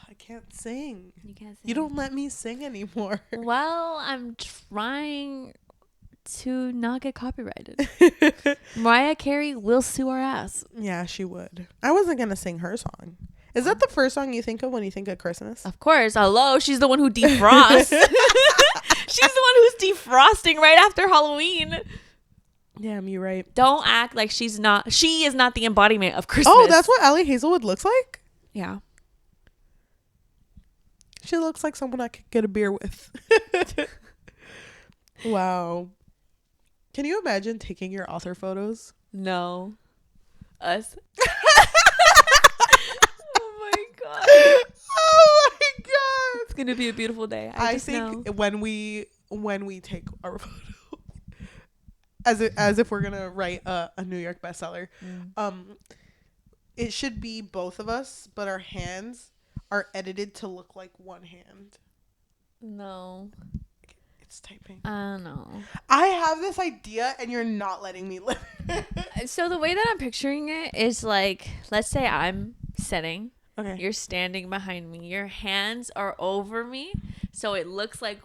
I can't sing. You can't sing. You don't let me sing anymore. Well, I'm trying to not get copyrighted. Mariah Carey will sue our ass. Yeah, she would. I wasn't gonna sing her song. Is that the first song you think of when you think of Christmas? Of course. Hello, she's the one who defrosts. She's the one who's defrosting right after Halloween. Damn, you're right. Don't act like she is not the embodiment of Christmas. Oh, that's what Ali Hazelwood looks like? Yeah. She looks like someone I could get a beer with. Wow. Can you imagine taking your author photos? No. Us. Oh my god. Oh my god. It's gonna be a beautiful day. I think when we take our photo, as if we're gonna write a New York bestseller, it should be both of us, but our hands are edited to look like one hand. No. It's typing. No. I have this idea and you're not letting me live. So the way that I'm picturing it is like, let's say I'm sitting. Okay. You're standing behind me. Your hands are over me. So it looks like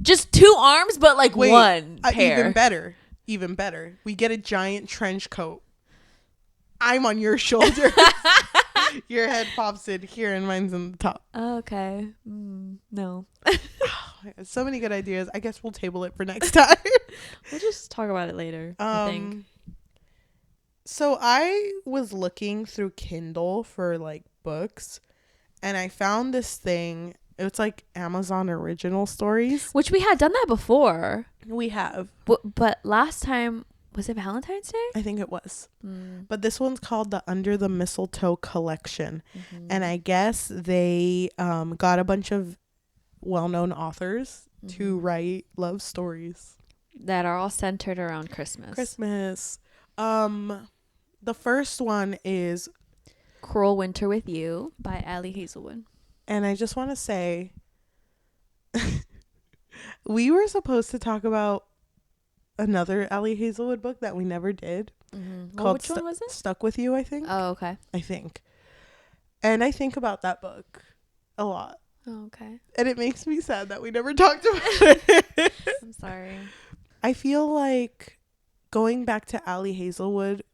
just two arms, but like one pair. Even better. We get a giant trench coat. I'm on your shoulder. Your head pops in here and mine's in the top. Okay. No. So many good ideas. I guess we'll table it for next time. We'll just talk about it later, I think. So I was looking through Kindle for like books and I found this thing. It's like Amazon original stories. Which we had done that before. We have. But last time, was it Valentine's Day? I think it was. But this one's called the Under the Mistletoe Collection. And I guess they got a bunch of well-known authors to write love stories. That are all centered around Christmas. The first one is Cruel Winter with You by Ali Hazelwood. And I just want to say, we were supposed to talk about another Ali Hazelwood book that we never did. Well, which one was it? Stuck With You, I think. Oh, okay. I think. And I think about that book a lot. Oh, okay. And it makes me sad that we never talked about it. I'm sorry. I feel like going back to Ali Hazelwood,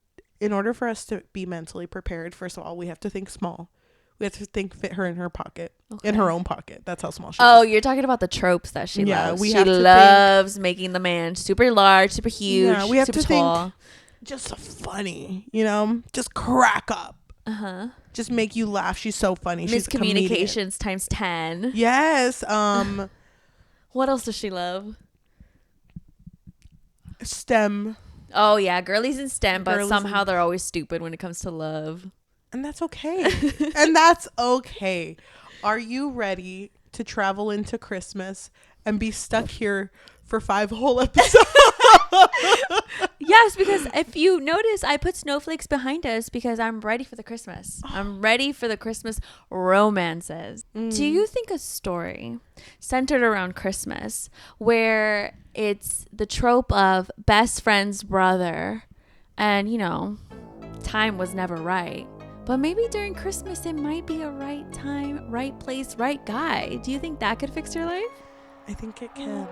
in order for us to be mentally prepared, first of all, we have to think small. We have to think fit her in her pocket, in her own pocket. That's how small she is. Oh, you're talking about the tropes that she loves. She loves making the man super large, super huge, yeah, we have super to tall. Think just funny, just crack up. Just make you laugh. She's so funny. She's Miscommunications times 10. Yes. What else does she love? STEM. Oh, yeah. Girlies in STEM, but somehow they're always stupid when it comes to love. And that's okay. And that's okay. Are you ready to travel into Christmas and be stuck here for 5 whole episodes? Yes, because if you notice, I put snowflakes behind us because I'm ready for the Christmas. I'm ready for the Christmas romances. Do you think a story centered around Christmas where it's the trope of best friend's brother and, time was never right, but maybe during Christmas it might be a right time, right place, right guy. Do you think that could fix your life? I think it can.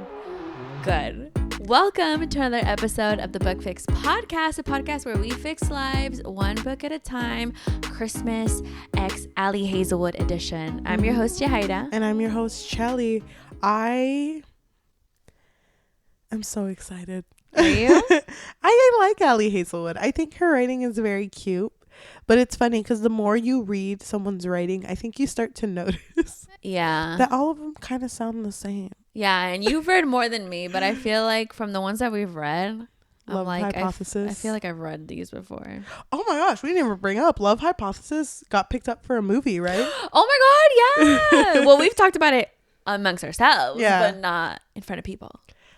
Good. Welcome to another episode of the Book Fix Podcast, a podcast where we fix lives one book at a time. Christmas X Ali Hazelwood edition. I'm your host, Yajaira. And I'm your host, Cheli. I am so excited. Are you? I like Ali Hazelwood. I think her writing is very cute. But it's funny because the more you read someone's writing, I think you start to notice that all of them kind of sound the same. Yeah, and you've read more than me, but I feel like from the ones that we've read, Love Hypothesis. I feel like I've read these before. Oh my gosh, we didn't even bring up Love Hypothesis got picked up for a movie, right? Oh my god, yeah. Well, we've talked about it amongst ourselves, but not in front of people.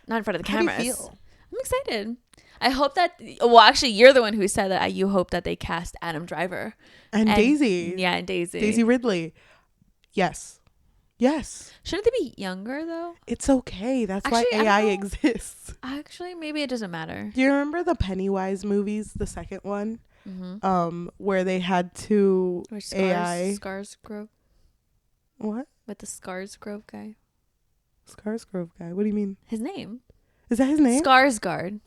Not in front of the cameras. How do you feel? I'm excited. I hope that, well, actually, you're the one who said that you hope that they cast Adam Driver. And Daisy. Yeah, and Daisy. Daisy Ridley. Yes. Shouldn't they be younger, though? It's okay. That's why AI exists. Actually, maybe it doesn't matter. Do you remember the Pennywise movies, the second one? where they had to Which AI. Scarsgrove? What? With the Scarsgrove guy. Scarsgrove guy. What do you mean? His name. Is that his name? Skarsgård.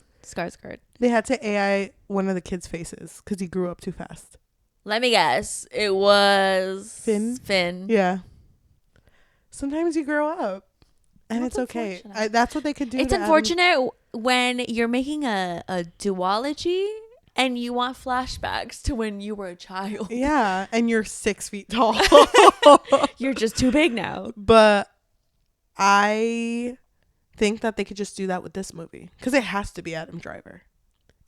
They had to AI one of the kids' faces because he grew up too fast. Let me guess. It was Finn. Yeah. Sometimes you grow up. And That's it's okay. unfortunate. That's what they could do. It's unfortunate when you're making a duology and you want flashbacks to when you were a child. Yeah. And you're 6 feet tall. You're just too big now. But I think that they could just do that with this movie. Because it has to be Adam Driver.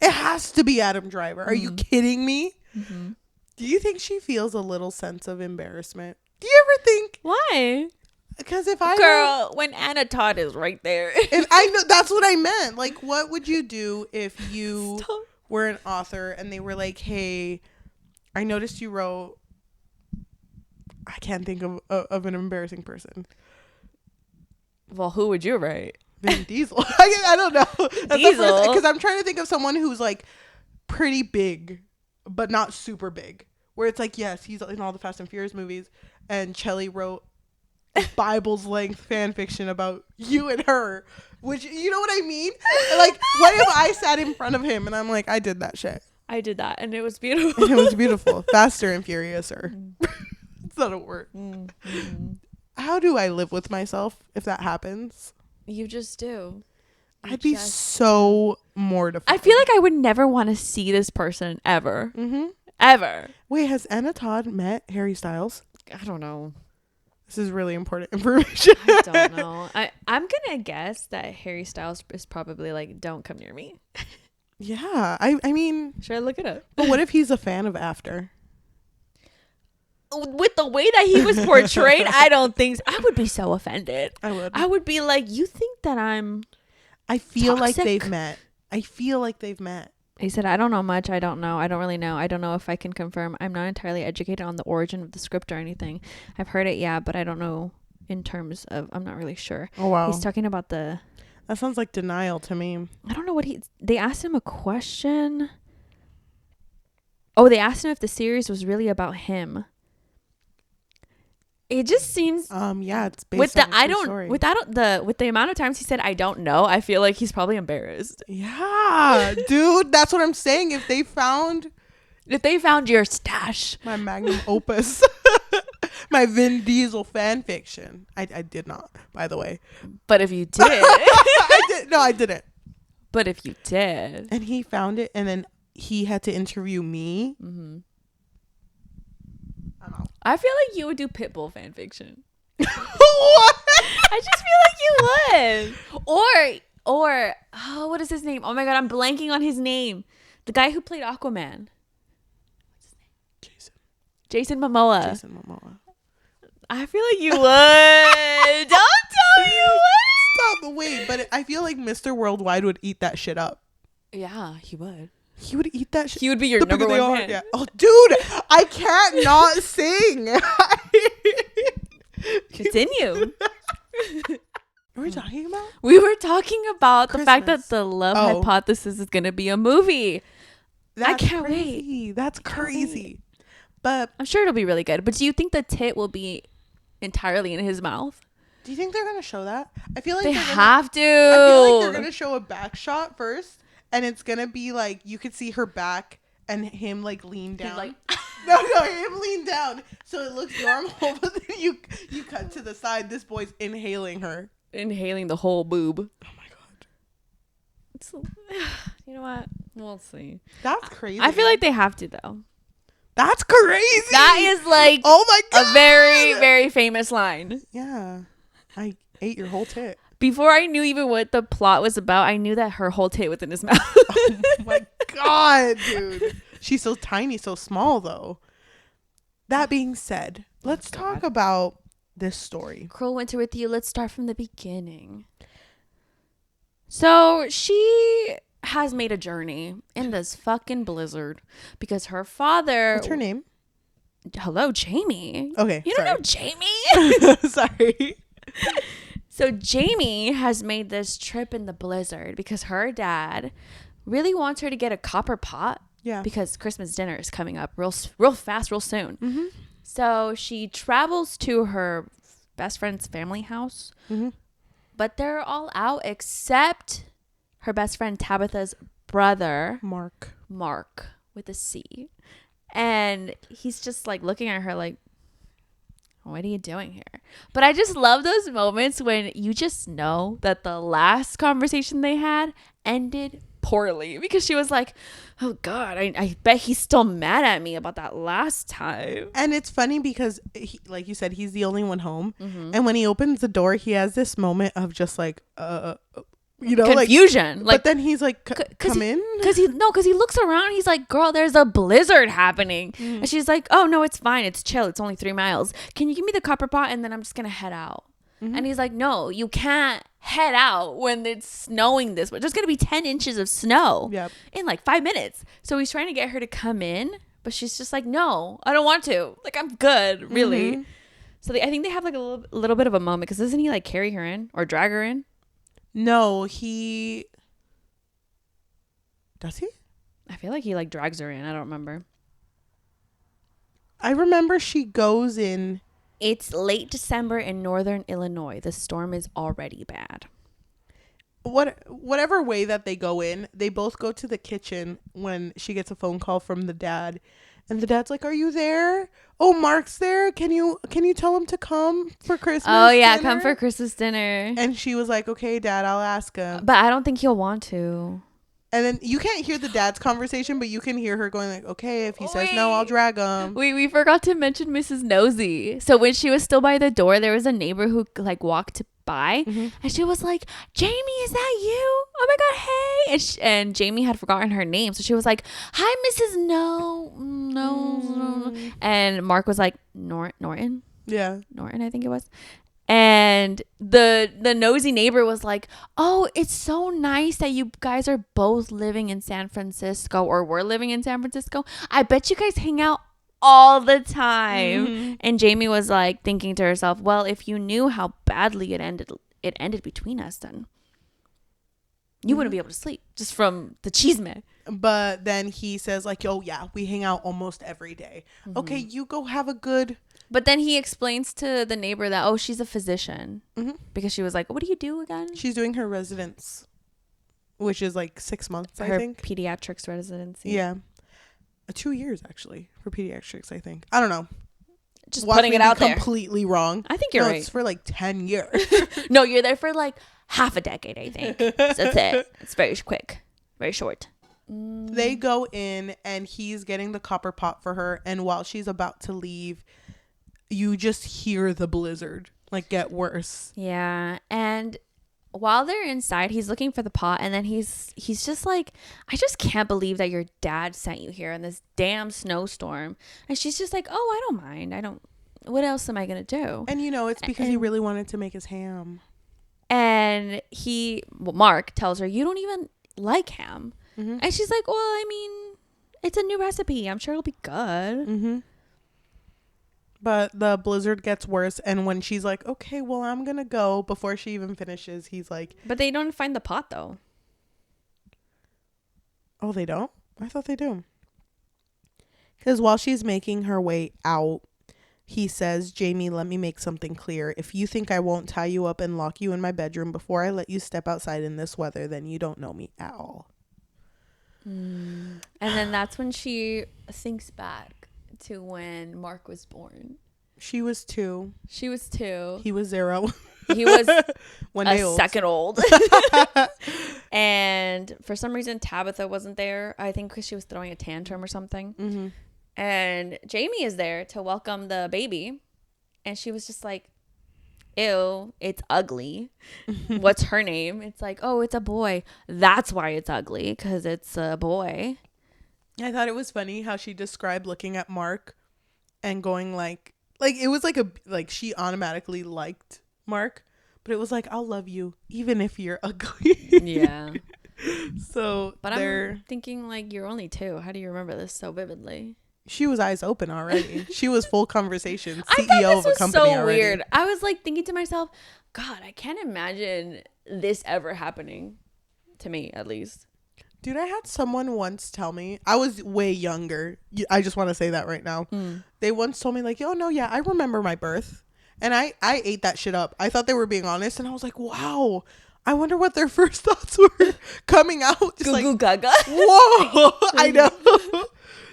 It has to be Adam Driver. Are you kidding me? Mm-hmm. Do you think she feels a little sense of embarrassment? Do you ever think? Why? Because if when Anna Todd is right there. If I know, that's what I meant. Like, what would you do if you were an author and they were like, hey, I noticed you wrote, I can't think of an embarrassing person. Well, who would you write? Vin Diesel. I don't know. Diesel? Because I'm trying to think of someone who's like pretty big, but not super big. Where it's like, yes, he's in all the Fast and Furious movies. And Cheli wrote Bible's length fan fiction about you and her. Which, you know what I mean? Like, what if I sat in front of him and I'm like, I did that shit. I did that and it was beautiful. It was beautiful. Faster and furiouser. It's not a word. How do I live with myself if that happens? You just do. I'd be so mortified. I feel like I would never want to see this person ever. Mm-hmm. Ever. Wait, has Anna Todd met Harry Styles? I don't know. This is really important information. I don't know. I'm going to guess that Harry Styles is probably like, don't come near me. Yeah. I mean. Should I look it up? But what if he's a fan of After? With the way that he was portrayed, I don't think so. I would be so offended. I would be like, you think that I feel toxic? like they've met. I feel like they've met. He said, I don't know much. I don't know. I don't really know. I don't know if I can confirm. I'm not entirely educated on the origin of the script or anything. I've heard it, yeah, but I don't know in terms of, I'm not really sure. Oh, wow. He's talking about that sounds like denial to me. I don't know what they asked him a question. Oh, they asked him if the series was really about him. It just seems yeah, it's based with on the a true story. with the amount of times he said I don't know, I feel like he's probably embarrassed. Yeah, dude, that's what I'm saying. If they found your stash, my magnum opus, my Vin Diesel fan fiction, I did not, by the way. But if you did, I didn't. But if you did, and he found it, and then he had to interview me. Mm-hmm. I feel like you would do Pitbull fan fiction. What? I just feel like you would. Or what is his name? Oh my god, I'm blanking on his name. The guy who played Aquaman. What's his name? Jason Momoa. I feel like you would. Don't tell me you would. Stop. Wait, but I feel like Mr. Worldwide would eat that shit up. Yeah, he would. He would eat that shit. He would be your number one fan. Yeah. Oh, dude, I can't not sing. Continue. What were we talking about? We were talking about Christmas. the fact that the Love Hypothesis is going to be a movie. I can't wait. That's crazy. But I'm sure it'll be really good. But do you think the tit will be entirely in his mouth? Do you think they're going to show that? I feel like they have to. I feel like they're going to show a back shot first. And it's going to be like, you could see her back and him like lean down. Like, no, him lean down. So it looks normal. But then you cut to the side. This boy's inhaling her. Inhaling the whole boob. Oh my God. You know what? We'll see. That's crazy. I feel like they have to though. That's crazy. That is like, oh my God, a very, very famous line. Yeah. I ate your whole tit. Before I knew even what the plot was about, I knew that her whole tit was in his mouth. Oh my God, dude. She's so tiny, so small, though. That being said, let's talk about this story. Cruel Winter with You. Let's start from the beginning. So she has made a journey in this fucking blizzard because her father... What's her name? Hello, Jamie. Okay, You don't know Jamie? Sorry. So Jamie has made this trip in the blizzard because her dad really wants her to get a copper pot Yeah. Because Christmas dinner is coming up real fast, real soon. Mm-hmm. So she travels to her best friend's family house, but they're all out except her best friend Tabitha's brother, Marc with a C. And he's just like looking at her like, what are you doing here? But I just love those moments when you just know that the last conversation they had ended poorly, because she was like, oh God, I bet he's still mad at me about that last time. And it's funny because like you said, he's the only one home. And when he opens the door, he has this moment of just like, you know, confusion. Like, but then he's like, come in. Because he looks around. He's like, girl, there's a blizzard happening. And she's like, oh, no, it's fine. It's chill. It's only 3 miles. Can you give me the copper pot? And then I'm just going to head out. And he's like, no, you can't head out when it's snowing this much. There's going to be 10 inches of snow in like 5 minutes. So he's trying to get her to come in. But she's just like, no, I don't want to. Like, I'm good, really. So I think they have like a little bit of a moment. Because doesn't he like carry her in or drag her in? No, does he? I feel like he like drags her in. I don't remember. I remember she goes in. It's late December in northern Illinois. The storm is already bad. Whatever way that they go in, they both go to the kitchen when she gets a phone call from the dad. And the dad's like, are you there? Oh, Marc's there. Can you tell him to come for Christmas dinner? Come for Christmas dinner. And she was like, okay, Dad, I'll ask him. But I don't think he'll want to. And then you can't hear the dad's conversation, but you can hear her going like, okay, if he says no, I'll drag him. We forgot to mention Mrs. Nosy. So when she was still by the door, there was a neighbor who like walked by and she was like, Jamie, is that you? Oh my God, hey. And Jamie had forgotten her name. So she was like, hi, Mrs. No. And Marc was like, Norton? Yeah. Norton, I think it was. And the nosy neighbor was like, oh, it's so nice that you guys are both living in San Francisco, or were living in San Francisco. I bet you guys hang out all the time. And Jamie was like thinking to herself, well, if you knew how badly it ended between us, then you wouldn't be able to sleep just from the chisme. But then he says like, oh yeah, we hang out almost every day. Okay, you go have a good... But then he explains to the neighbor that, oh, she's a physician. Because she was like, what do you do again? She's doing her residence, which is like 6 months, I think. Her pediatrics residency. Yeah. 2 years, actually, for pediatrics, I think. I don't know. Just putting it out there. Completely wrong. I think you're right. It's for like 10 years. No, you're there for like half a decade, I think. So that's it. It's very quick. Very short. They go in and he's getting the copper pot for her. And while she's about to leave, you just hear the blizzard like get worse. Yeah. And while they're inside, he's looking for the pot, and then he's just like, I just can't believe that your dad sent you here in this damn snowstorm. And she's just like, oh, I don't mind. What else am I gonna do? And you know, it's because he really wanted to make his ham. And Marc tells her, you don't even like ham. And she's like, well, I mean, it's a new recipe. I'm sure it'll be good. But the blizzard gets worse, and when she's like, okay, well, I'm gonna go, before she even finishes, he's like... But they don't find the pot, though. Oh, they don't? I thought they do. Because while she's making her way out, he says, Jamie, let me make something clear. If you think I won't tie you up and lock you in my bedroom before I let you step outside in this weather, then you don't know me at all. And then that's when she thinks back to when Marc was born. She was 2. She was 2. He was 0. He was one day old. second old. And for some reason, Tabitha wasn't there. I think because she was throwing a tantrum or something. And Jamie is there to welcome the baby. And she was just like, ew, it's ugly. What's her name? It's like, oh, it's a boy. That's why it's ugly, because it's a boy. I thought it was funny how she described looking at Marc and going like it was like she automatically liked Marc, but it was like, I'll love you even if you're ugly. Yeah. So, but I'm thinking like, you're only 2. How do you remember this so vividly? She was eyes open already. She was full conversation. I CEO of a company so already. Weird. I was like thinking to myself, God, I can't imagine this ever happening to me, at least. Dude, I had someone once tell me, I was way younger. I just want to say that right now. They once told me like, "Oh no, yeah, I remember my birth." And I ate that shit up. I thought they were being honest, and I was like, "Wow, I wonder what their first thoughts were coming out." Just Goo like, goo gaga. whoa, I know.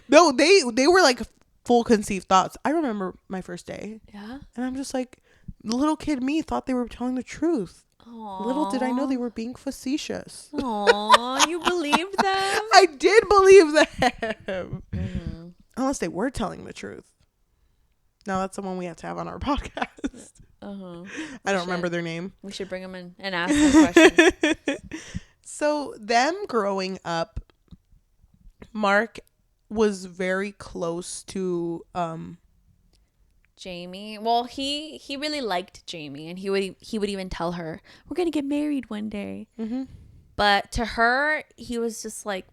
No, they were like full conceived thoughts. I remember my first day. Yeah. And I'm just like, little kid me thought they were telling the truth. Aww. Little did I know they were being facetious. Aww, you believed them? I did believe them. Mm-hmm. Unless they were telling the truth. Now that's someone we have to have on our podcast. I don't remember their name. We should bring them in and ask them questions. So them growing up, Marc was very close to Jamie. Well, he really liked Jamie, and he would even tell her, "We're gonna get married one day." Mm-hmm. But to her, he was just like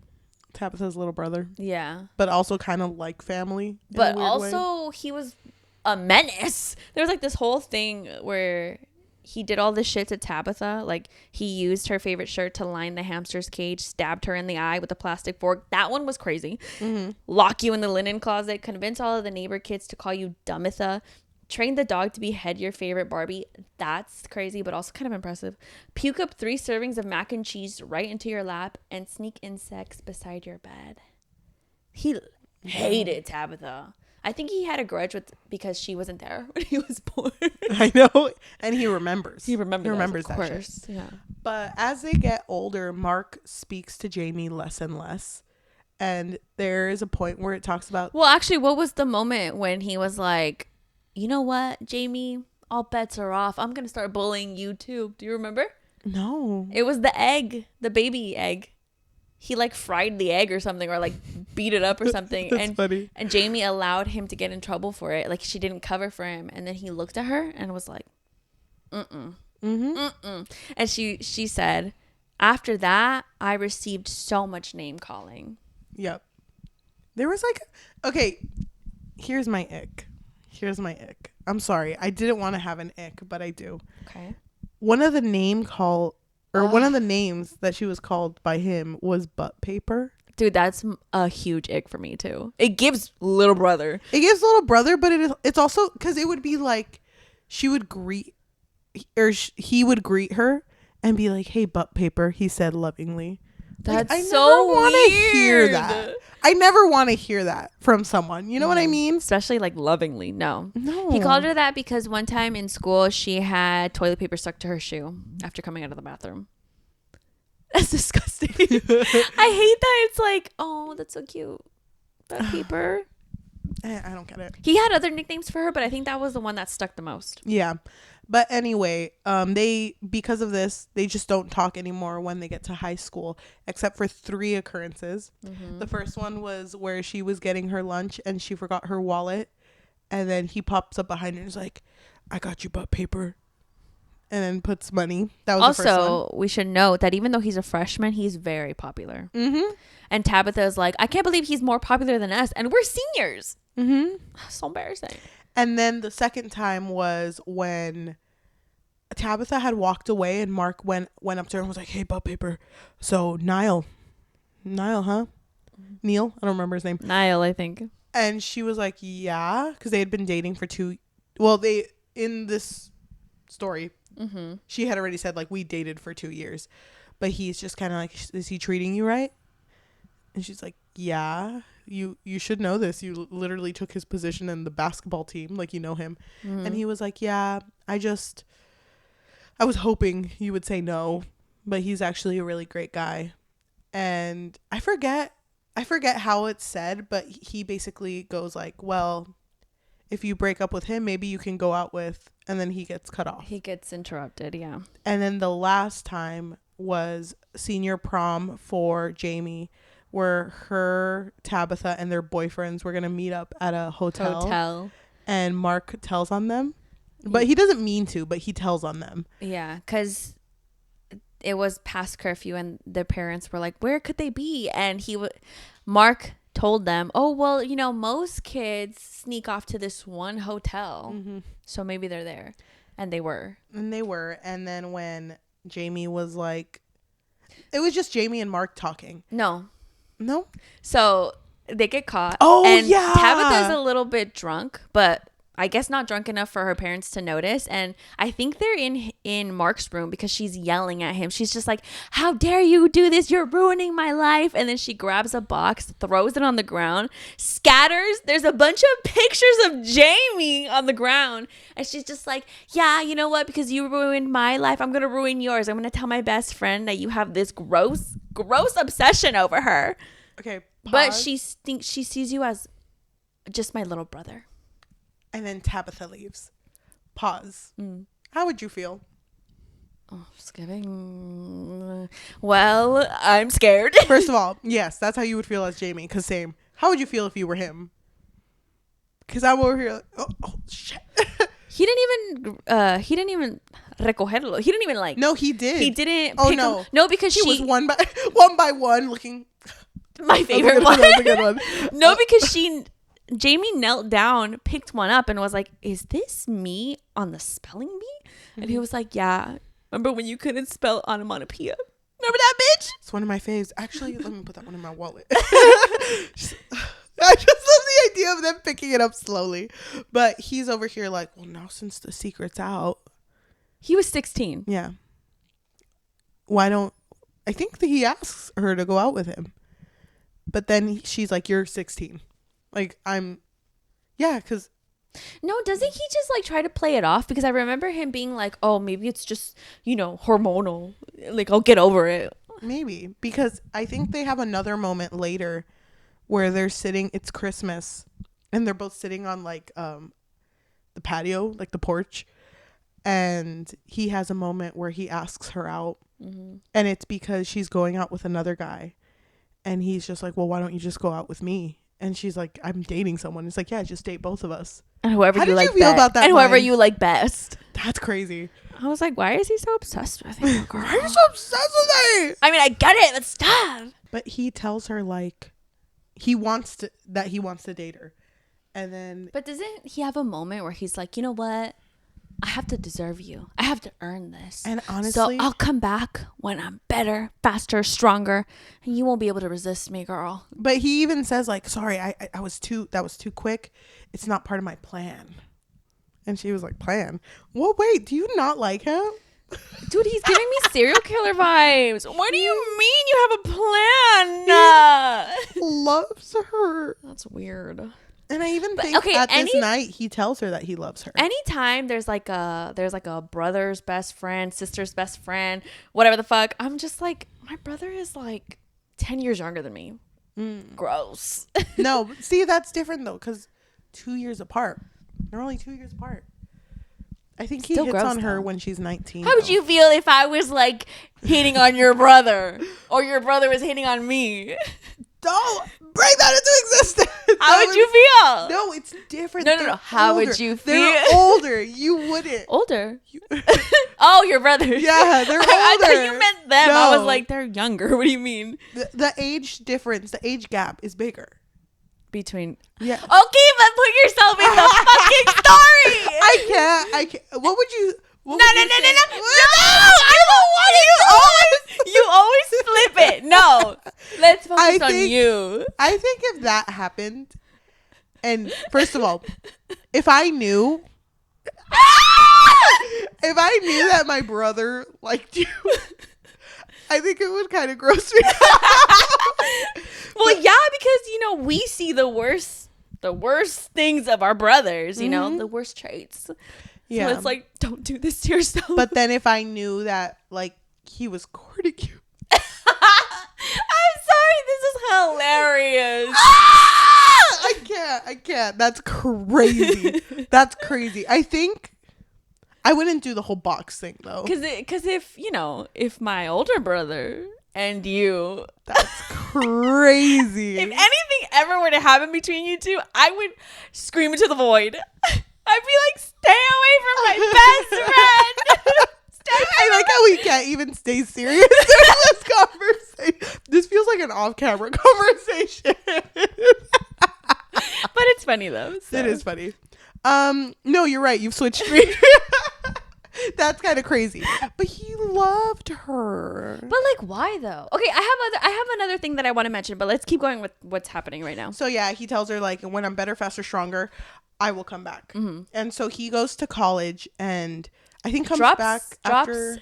Tabitha's little brother. Yeah, but also kind of like family. But also, he was a menace. There was like this whole thing where he did all this shit to Tabitha. Like, he used her favorite shirt to line the hamster's cage, stabbed her in the eye with a plastic fork. That one was crazy. Mm-hmm. Lock you in the linen closet, convince all of the neighbor kids to call you Dumbitha, train the dog to behead your favorite Barbie. That's crazy, but also kind of impressive. Puke up 3 servings of mac and cheese right into your lap and sneak insects beside your bed. He hated Tabitha. I think he had a grudge because she wasn't there when he was born. I know. And he remembers. He remembers that course. Shit. Yeah. But as they get older, Marc speaks to Jamie less and less. And there is a point where it talks about... Well, actually, what was the moment when he was like, you know what, Jamie? All bets are off. I'm going to start bullying you too. Do you remember? No. It was the egg. The baby egg. He like fried the egg or something, or like beat it up or something. That's funny. And Jamie allowed him to get in trouble for it. Like, she didn't cover for him. And then he looked at her and was like, mm-mm. Mm-hmm. Mm-mm. And she said, after that, I received so much name calling. Yep. There was like, okay, here's my ick. I'm sorry. I didn't want to have an ick, but I do. Okay. One of the one of the names that she was called by him was butt paper. Dude, that's a huge ick for me too. It gives little brother. But it's also because it would be like he would greet her and be like, "Hey, butt paper," he said lovingly. That's like, so weird. Hear that. I never want to hear that from someone. You know what I mean? Especially like lovingly. No. He called her that because one time in school she had toilet paper stuck to her shoe after coming out of the bathroom. That's disgusting. I hate that. It's like, oh, that's so cute. Butt paper. I don't get it. He had other nicknames for her, but I think that was the one that stuck the most. Yeah. But anyway, because of this, they just don't talk anymore when they get to high school, except for 3 occurrences. Mm-hmm. The first one was where she was getting her lunch and she forgot her wallet. And then he pops up behind her and is like, "I got you butt paper." And then puts money. That was the first one. Also, we should note that even though he's a freshman, he's very popular. Mm-hmm. And Tabitha is like, I can't believe he's more popular than us. And we're seniors. Mm-hmm. So embarrassing. And then the second time was when Tabitha had walked away and Marc went up to her and was like, "Hey, butt paper. So Niall, huh? Neil? I don't remember his name. Niall, I think." And she was like, "Yeah," because they had been dating for in this story, mm-hmm. she had already said like we dated for 2 years, but he's just kind of like, "Is he treating you right?" And she's like, "Yeah. You should know this. You literally took his position in the basketball team. Like, you know him." Mm-hmm. And he was like, "Yeah, I was hoping you would say no, but he's actually a really great guy." And I forget how it's said, but he basically goes like, "Well, if you break up with him, maybe you can go out with," and then he gets cut off. He gets interrupted, yeah. And then the last time was senior prom for Jamie, where her, Tabitha, and their boyfriends were going to meet up at a hotel. And Marc tells on them. But he doesn't mean to, but he tells on them. Yeah, because it was past curfew and their parents were like, where could they be? And Marc told them, oh, well, you know, most kids sneak off to this one hotel. Mm-hmm. So maybe they're there. And they were. And then when Jamie was like, It was just Jamie and Marc talking. No. So they get caught. Oh, and yeah. Tabitha's a little bit drunk, but I guess not drunk enough for her parents to notice. And I think they're in Marc's room because she's yelling at him. She's just like, how dare you do this? You're ruining my life. And then she grabs a box, throws it on the ground, scatters. There's a bunch of pictures of Jamie on the ground. And she's just like, yeah, you know what? Because you ruined my life, I'm going to ruin yours. I'm going to tell my best friend that you have this gross obsession over her. Okay. Pause. But she sees you as just my little brother. And then Tabitha leaves. Pause. How would you feel? Oh, just kidding. Well, I'm scared. First of all, yes, that's how you would feel as Jamie. Because same. How would you feel if you were him? Because I'm over here like, oh shit. He didn't even recogerlo. He didn't even like. No, he did. He didn't. Oh pick no. him. No, because she was one by one looking. My favorite one. That was a good one. No, because Jamie knelt down, picked one up, and was like, is this me on the spelling bee? And he was like, yeah. Remember when you couldn't spell onomatopoeia? Remember that, bitch? It's one of my faves. Actually, let me put that one in my wallet. I just love the idea of them picking it up slowly. But he's over here like, well, now since the secret's out. He was 16. Yeah. I think that he asks her to go out with him. But then she's like, you're 16. Like, because. No, doesn't he just like try to play it off? Because I remember him being like, oh, maybe it's just, hormonal. Like, I'll get over it. Maybe. Because I think they have another moment later where they're sitting, it's Christmas, and they're both sitting on like the patio, like the porch. And he has a moment where he asks her out. Mm-hmm. And it's because she's going out with another guy. And he's just like, well, why don't you just go out with me? And she's like, I'm dating someone. It's like, yeah, just date both of us. And whoever How you did like you feel about that and whoever line? you like best. That's crazy. I was like, why is he so obsessed with him, girl? Why are you so obsessed with me? I mean, I get it, but stop. But he tells her like he wants to date her. And then But doesn't he have a moment where he's like, you know what? I have to deserve you. I have to earn this. And honestly, so I'll come back when I'm better, faster, stronger, and you won't be able to resist me, girl. But he even says like, sorry, that was too quick. It's not part of my plan. And she was like, plan? Well, wait, do you not like him? Dude, he's giving me serial killer vibes. What do you mean you have a plan? He loves her. That's weird. And I even think this night he tells her that he loves her. Anytime there's like a brother's best friend, sister's best friend, whatever the fuck, I'm just like, my brother is like 10 years younger than me. Gross. No, see, that's different though, because 2 years apart. They're only 2 years apart. I think he hits on her when she's 19. How would you feel if I was like hitting on your brother or your brother was hitting on me? Don't bring that into existence. How would you feel? No, it's different. No. How would you feel? They're older. You wouldn't. Older? Oh, your brothers. Yeah, they're older. I thought you meant them. No. I was like, they're younger. What do you mean? The age difference, the age gap is bigger. Between. Yeah. Okay, but put yourself in the fucking story. I can't. What would you... No, I don't want it. You always flip it. No, let's focus on you. I think if that happened, and first of all, if I knew that my brother liked you, I think it would kind of gross me out. Well, yeah, because we see the worst things of our brothers. The worst traits. Yeah. So it's like, don't do this to yourself. But then if I knew that, like, he was courting you. I'm sorry. This is hilarious. I can't. That's crazy. That's crazy. I think I wouldn't do the whole box thing, though. Because if my older brother and you... That's crazy. If anything ever were to happen between you two, I would scream into the void. I'd be like, stay away from my best friend. I like how we can't even stay serious during this conversation. This feels like an off-camera conversation. But it's funny though. So. It is funny. No, you're right. You've switched me. That's kind of crazy. But he loved her. But like, why though? Okay, I have another thing that I want to mention, but let's keep going with what's happening right now. So yeah, he tells her like, when I'm better, faster, stronger, I will come back. And so he goes to college and I think drops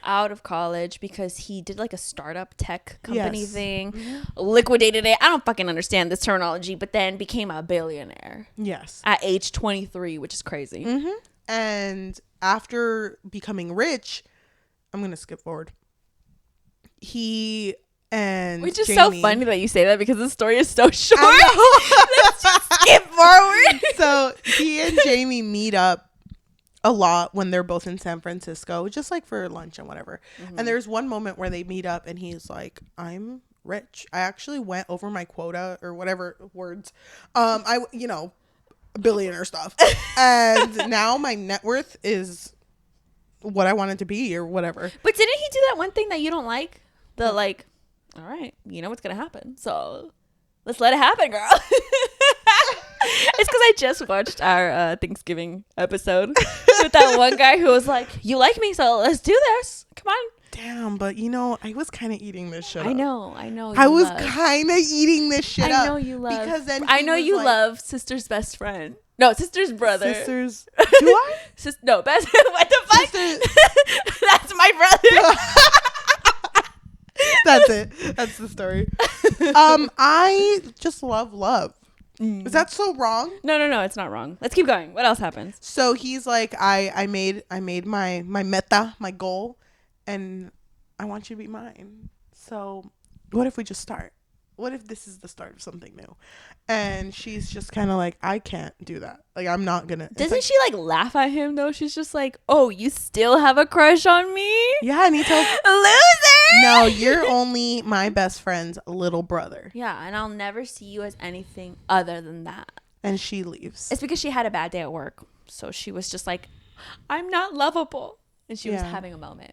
out of college because he did like a startup tech company thing, liquidated it. I don't fucking understand this terminology, but then became a billionaire. Yes. At age 23, which is crazy. And after becoming rich, I'm going to skip forward. Which is Jamie, so funny that you say that because the story is so short. Let's just skip forward. So he and Jamie meet up a lot when they're both in San Francisco, just like for lunch and whatever. And there's one moment where they meet up and he's like, I'm rich. I actually went over my quota or whatever words. Billionaire stuff. And now my net worth is what I want it to be or whatever. But didn't he do that one thing that you don't like? The like, all right, you know what's going to happen. So let's let it happen, girl. It's because I just watched our Thanksgiving episode with that one guy who was like, you like me, so let's do this. Come on. Damn, but I was kind of eating this shit up. I know. I was kind of eating this shit up. I know you love. Because then I know you love sister's best friend. No, sister's brother. Sisters. Do I? No, best. What the fuck? That's my brother. That's it. That's the story. I just love. Is that so wrong? No, it's not wrong. Let's keep going. What else happens? So he's like, I made my meta, my goal, and I want you to be mine. So what if we just start? What if this is the start of something new? And she's just kind of like, I can't do that. Like, I'm not gonna. Doesn't she like laugh at him though? She's just like, oh, you still have a crush on me? Yeah, and he tells loser. No, you're only my best friend's little brother. Yeah, and I'll never see you as anything other than that. And she leaves. It's because she had a bad day at work, so she was just like, I'm not lovable, and she was having a moment.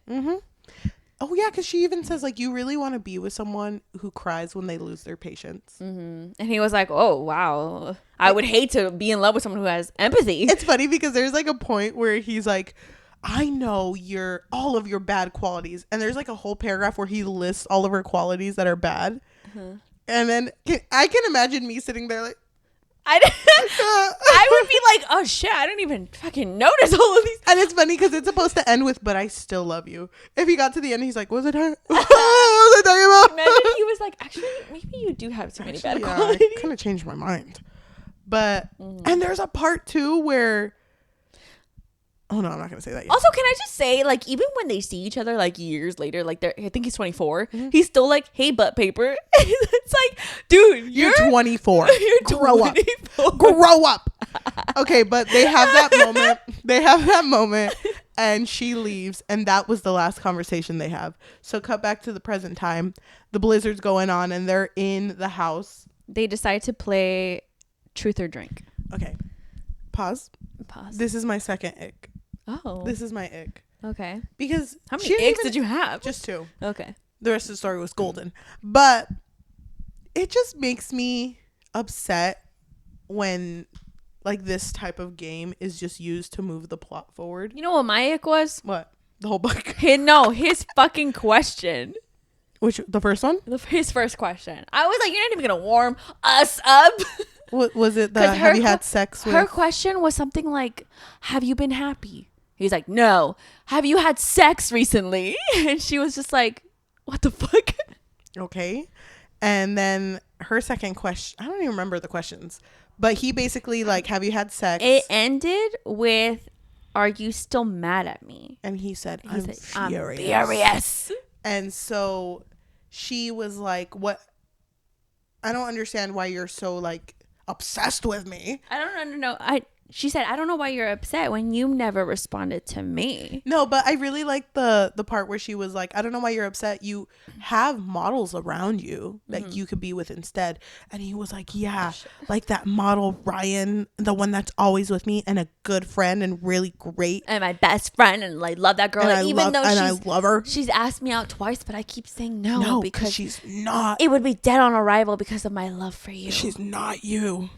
Oh yeah, because she even says like, you really want to be with someone who cries when they lose their patience. And he was like, oh wow, I would hate to be in love with someone who has empathy. It's funny because there's like a point where he's like, I know all of your bad qualities, and there's like a whole paragraph where he lists all of her qualities that are bad. And then I can imagine me sitting there like, I would be like, oh shit, I didn't even fucking notice all of these. And it's funny because it's supposed to end with, but I still love you. If he got to the end, he's like, what was I talking about? Imagine he was like, actually, maybe you do have too many bad qualities. I kind of changed my mind. But, and there's a part too where, oh no, I'm not gonna say that yet. Also, can I just say, like, even when they see each other like years later, like I think he's 24, he's still like, hey, butt paper. It's like, dude, you're 24. You're Grow up. Grow up. Okay, but they have that moment. And she leaves, and that was the last conversation they have. So cut back to the present time. The blizzard's going on, and they're in the house. They decide to play Truth or Drink. Okay. Pause. This is my second ick. Oh. This is my ick. Okay. Because how many icks did you have? Just 2. Okay. The rest of the story was golden. But it just makes me upset when like this type of game is just used to move the plot forward. You know what my ick was? What? The whole book? His fucking question. Which, the first one? His first question. I was like, you're not even going to warm us up. What was it? Have you had sex with? Her question was something like, have you been happy? He's like, no. Have you had sex recently? And she was just like, what the fuck? Okay. And then her second question, I don't even remember the questions, but he basically like, have you had sex? It ended with, are you still mad at me? And he said, I'm furious. I'm furious. And so she was like, what? I don't understand why you're so like obsessed with me. I don't know. She said, I don't know why you're upset when you never responded to me. No, but I really like the part where she was like, I don't know why you're upset. You have models around you that you could be with instead. And he was like, yeah, like that model Ryan, the one that's always with me and a good friend and really great. And my best friend, and I love that girl. And I love her. She's asked me out twice, but I keep saying no because she's not. It would be dead on arrival because of my love for you. She's not you.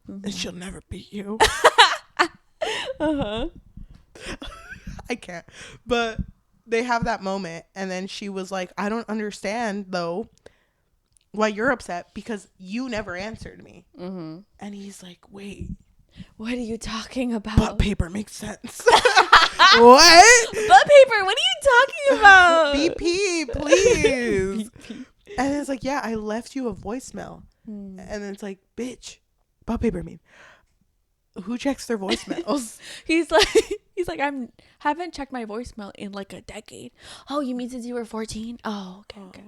And she'll never be you. Uh-huh. I can't. But they have that moment, and then she was like, I don't understand though why you're upset, because you never answered me. And he's like, wait, what are you talking about? butt paper makes sense. What? Butt paper, what are you talking about? BP, please. BP. And it's like, yeah, I left you a voicemail. And then it's like, bitch, butt paper mean. Who checks their voicemails? He's like, haven't checked my voicemail in like a decade. Oh, you mean since you were 14? Oh, okay.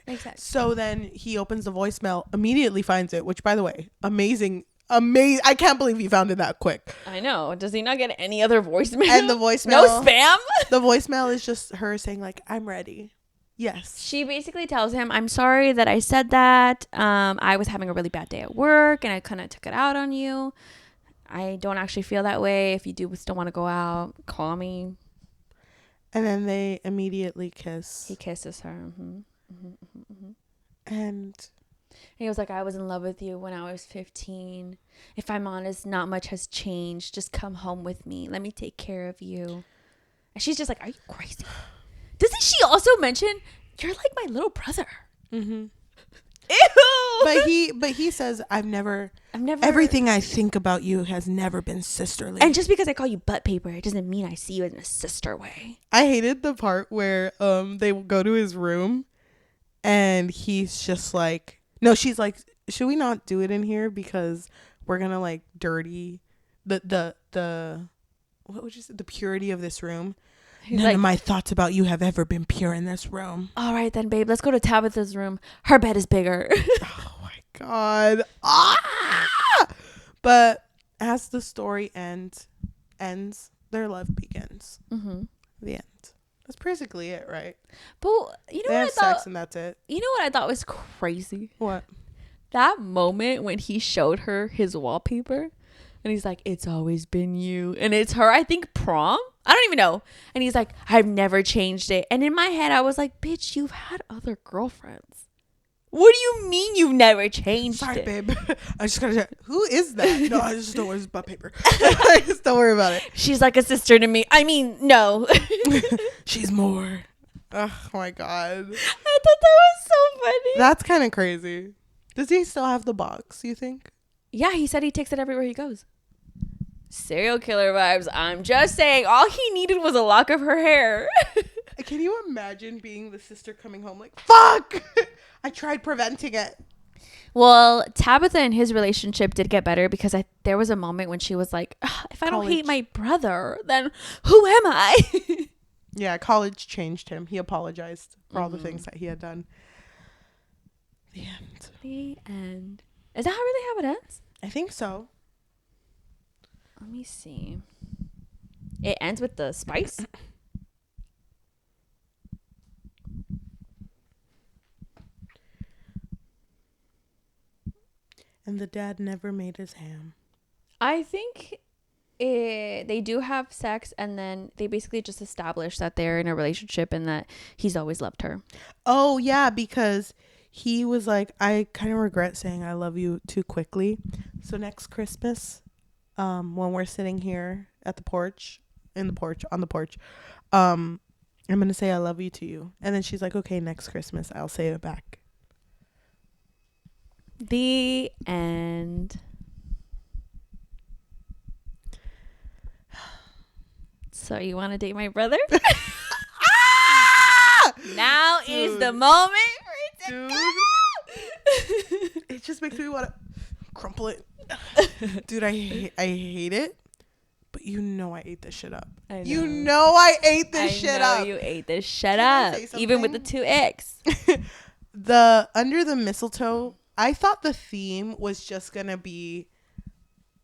Makes sense. So then he opens the voicemail, immediately finds it, which, by the way, amazing. I can't believe he found it that quick. I know. Does he not get any other voicemail? And the voicemail, no spam. The voicemail is just her saying like, I'm ready. Yes. She basically tells him, I'm sorry that I said that. I was having a really bad day at work and I kind of took it out on you. I don't actually feel that way. If you do still want to go out, call me. And then they immediately kiss. He kisses her. And he was like, I was in love with you when I was 15. If I'm honest, not much has changed. Just come home with me. Let me take care of you. And she's just like, are you crazy? Doesn't she also mention, you're like my little brother? Ew. But he says, I've never everything I think about you has never been sisterly. And just because I call you butt paper, it doesn't mean I see you in a sister way. I hated the part where they go to his room and he's just like, no, she's like, should we not do it in here because we're gonna like dirty the what would you say, the purity of this room. None of my thoughts about you have ever been pure in this room. All right then, babe, let's go to Tabitha's room. Her bed is bigger. Oh my god. But as the story ends, their love begins. The end. That's basically it, right? But you know they what have I thought? sex and that's it. You know what I thought was crazy? What? That moment when he showed her his wallpaper and he's like, it's always been you. And it's her, I think, prom? I don't even know. And he's like, I've never changed it. And in my head, I was like, bitch, you've had other girlfriends. What do you mean you've never changed Sorry, it? babe. I just gotta check. Who is that? No, I just don't worry about paper. Just don't worry about it. She's like a sister to me. I mean, no. She's more. Oh my god. I thought that was so funny. That's kind of crazy. Does he still have the box, you think? Yeah, he said he takes it everywhere he goes. Serial killer vibes. I'm just saying, all he needed was a lock of her hair. Can you imagine being the sister coming home like, fuck, I tried preventing it. Well, Tabitha and his relationship did get better because there was a moment when she was like, if I don't hate my brother, then who am I? Yeah, college changed him. He apologized for all the things that he had done. The end. The end. Is that really how it ends? I think so. Let me see. It ends with the spice. And the dad never made his ham. I think they do have sex and then they basically just establish that they're in a relationship and that he's always loved her. Oh, yeah, because he was like, I kind of regret saying I love you too quickly. So next Christmas, when we're sitting here at the porch, on the porch, I'm going to say I love you to you. And then she's like, okay, next Christmas, I'll say it back. The end. So you want to date my brother? Now Dude. Is the moment for it to go. It just makes me want to crumple it. Dude, I hate it. But you know I ate this shit up. You know I ate this shit up. You ate this shit up. Even with the 2 X. The Under the Mistletoe, I thought the theme was just going to be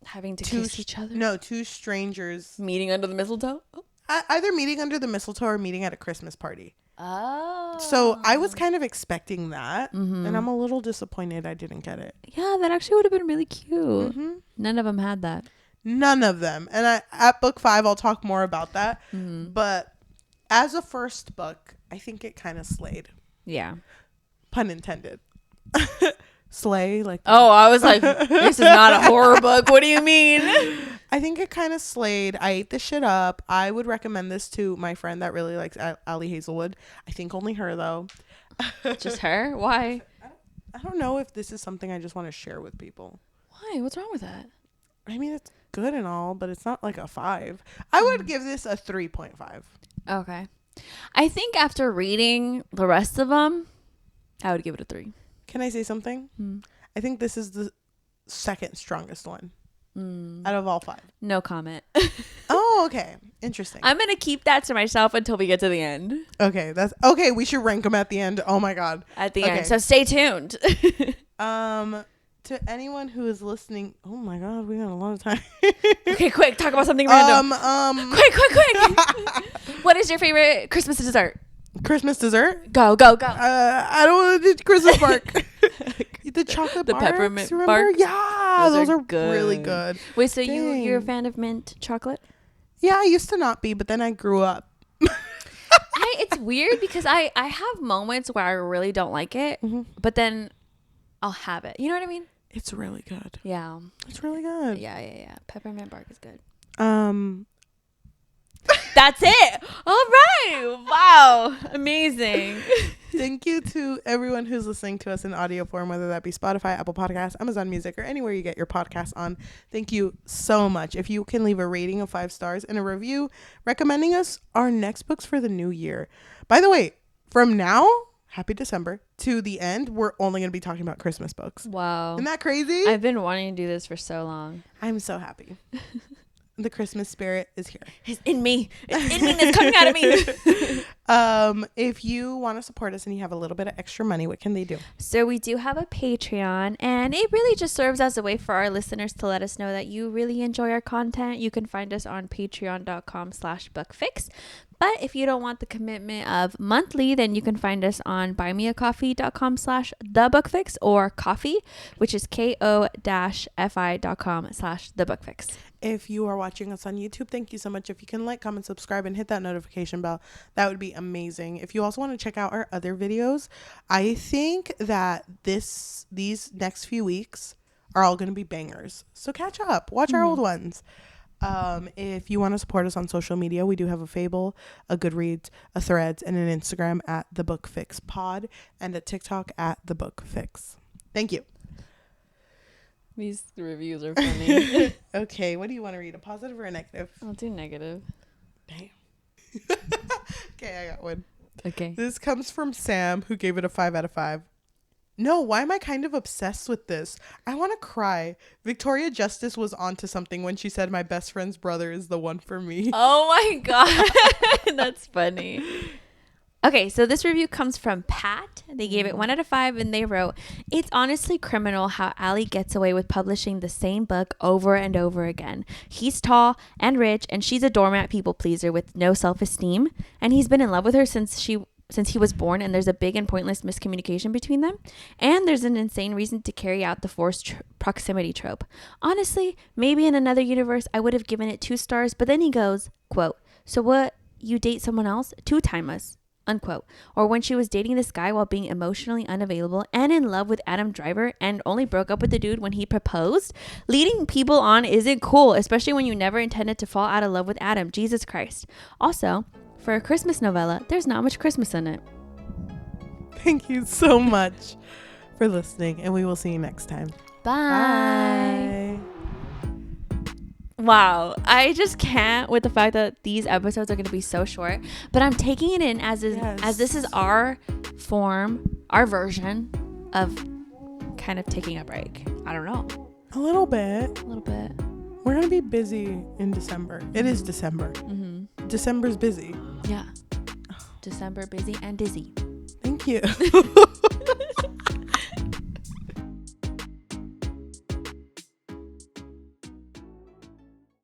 having to kiss each other. No, 2 strangers meeting under the mistletoe. Oh. Either meeting under the mistletoe or meeting at a Christmas party. Oh. So I was kind of expecting that, and I'm a little disappointed I didn't get it. Yeah, that actually would have been really cute. None of them had that. None of them. And at book 5, I'll talk more about that. But as a first book, I think it kind of slayed. Yeah. Pun intended. Slay, like. Oh, I was like, this is not a horror book. What do you mean? I think it kind of slayed. I ate this shit up. I would recommend this to my friend that really likes Ali Hazelwood. I think only her, though. Just her? Why? I don't know if this is something I just want to share with people. Why? What's wrong with that? I mean, it's good and all, but it's not like a 5. I would give this a 3.5. Okay. I think after reading the rest of them, I would give it a 3. Can I say something? I think this is the second strongest one out of all 5. No comment. Oh, okay. Interesting. I'm going to keep that to myself until we get to the end. Okay. That's okay. We should rank them at the end. Oh my God. At the end. So stay tuned. To anyone who is listening, oh my God, we got a lot of time. Okay, quick. Talk about something random. Quick. What is your favorite Christmas dessert? Christmas dessert? Go. I don't want to do Christmas bark. The chocolate the barks, peppermint remember? bark. Yeah, those are good. really good. Wait, so you're a fan of mint chocolate? Yeah, I used to not be, but then I grew up. It's weird because I have moments where I really don't like it, but then I'll have it. You know what I mean? It's really good. Yeah. It's really good. Yeah. Peppermint bark is good. That's it. All right. Wow. Amazing. Thank you to everyone who's listening to us in audio form, whether that be Spotify, Apple Podcasts, Amazon Music, or anywhere you get your podcasts on. Thank you so much. If you can leave a rating of 5 stars and a review recommending us our next books for the new year. By the way, from now, happy December, to the end, we're only going to be talking about Christmas books. Wow. Isn't that crazy? I've been wanting to do this for so long. I'm so happy. The Christmas spirit is here. It's in me. It's in me. It's coming out of me. If you want to support us and you have a little bit of extra money, what can they do? So we do have a Patreon, and it really just serves as a way for our listeners to let us know that you really enjoy our content. You can find us on patreon.com/bookfix. But if you don't want the commitment of monthly, then you can find us on buymeacoffee.com/thebookfix or coffee, which is ko-fi.com/thebookfix. If you are watching us on YouTube, thank you so much. If you can like, comment, subscribe, and hit that notification bell, that would be amazing. If you also want to check out our other videos, I think that these next few weeks are all going to be bangers. So catch up. Watch our old ones. If you want to support us on social media, we do have a Fable, a Goodreads, a Threads, and an Instagram at The Book Fix Pod, and a TikTok at The Book Fix. Thank you. These reviews are funny. Okay, what do you want to read? A positive or a negative? I'll do negative. Damn. Okay, I got one. Okay. This comes from Sam, who gave it a 5 out of 5. No, why am I kind of obsessed with this? I want to cry. Victoria Justice was onto something when she said my best friend's brother is the one for me. Oh my God. That's funny. Okay, so this review comes from Pat. They gave it 1 out of 5, and they wrote, "It's honestly criminal how Ali gets away with publishing the same book over and over again. He's tall and rich, and she's a doormat people pleaser with no self-esteem, and he's been in love with her since he was born, and there's a big and pointless miscommunication between them, and there's an insane reason to carry out the forced proximity trope. Honestly, maybe in another universe I would have given it 2 stars, but then he goes, quote, so what, you date someone else? 2-time us, unquote. Or when she was dating this guy while being emotionally unavailable and in love with Adam Driver and only broke up with the dude when he proposed. Leading people on isn't cool, especially when you never intended to fall out of love with Adam. Jesus Christ. Also, for a Christmas novella, there's not much Christmas in it." Thank you so much for listening, and we will see you next time. Bye. Wow, I just can't with the fact that these episodes are going to be so short, but I'm taking it in as this is our form, our version of kind of taking a break. I don't know. A little bit. We're going to be busy in December. It is December. Mm-hmm. December's busy. Yeah. December busy and dizzy. Thank you.